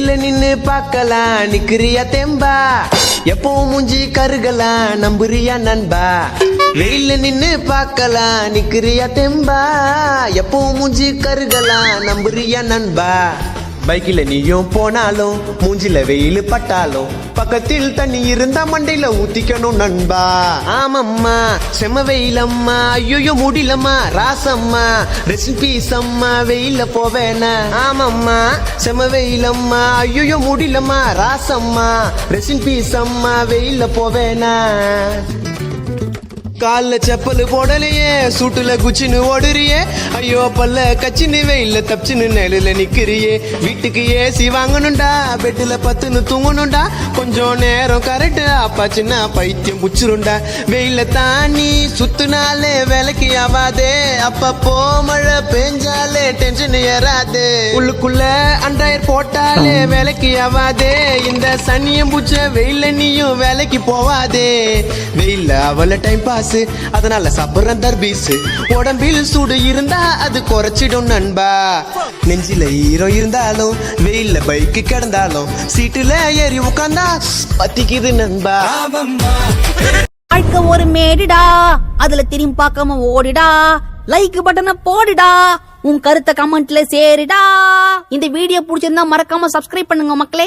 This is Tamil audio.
வெயில நின்னு பார்க்கலாம் நிக்கிறியா தெம்பா, எப்பவும் மூஞ்சி கருகலாம் நம்புறியா நண்பா. வெயில நின்னு பார்க்கலாம் நிக்கிறியா தெம்பா, எப்பவும் மூஞ்சி கருகலாம் நம்புறியா நண்பா. பைக்கில நீயும் போனாலும் மூஞ்சில வெயில் பட்டாலும் பக்கத்தில் தண்ணி இருந்தா மண்டையில ஊத்திக்கணும் நண்பா. ஆமம்மா செம வெயிலம்மா, ஐயோ முடியலம்மா ராசம்மா, ரெஸ்ட் பீஸ் அம்மா வெயில போவேனா. ஆமம்மா செம வெயிலம்மா, ஐயோ முடியலம்மா ராசம்மா, ரெஸ்ட் பீஸ் அம்மா வெயில போவேனா. கால்ல செப்பல் போடலையே சூட்டுல குச்சின்னு ஓடுறியே, ஐயோ பல்ல கச்சின்னு வெயில தப்பிச்சுன்னு நிழல நிக்கிறியே. வீட்டுக்கு ஏசி வாங்கணும்டா, பெட்டுல பத்துன்னு தூங்கணும்டா, கொஞ்சம் நேரம் கரெக்ட் அப்பாச்சுன்னா பைத்தியம் புச்சிருண்டா. வெயில தாண்டி சுத்துனாலே வேலைக்கு ஆவாதே, அப்பப்போ மழை பெஞ்சாலே டென்ஷன் ஏறாது. உள்ளுக்குள்ள அண்டாயர் போட்டாலே வேலைக்கு ஆவாதே, இந்த சனியம் பூச்ச வெயில நீயும் வேலைக்கு போவாதே. வெயில அவள டைம் பாஸ், அதனால சாப்பிடுறேன் தர்பீஸ். உடம்பில் சூடு இருந்தா அது குறைச்சிடும் நண்பா. நெஞ்சில ஈரம் இருந்தாலும் வெயில்ல பைக்கு கிடந்தாலும் சீட்டுல ஏறி உட்கார்ந்தா பத்திக்குது நண்பா. வாழ்க்கை ஒரு மேடிடா, அதுல திரும்பி பார்க்காம ஓடிடா, லைக் பட்டனை போடுடா, உன் கருத்தை கமெண்ட்ல சேருடா. இந்த வீடியோ பிடிச்சிருந்தா மறக்காம சப்ஸ்கிரைப் பண்ணுங்க மக்களே.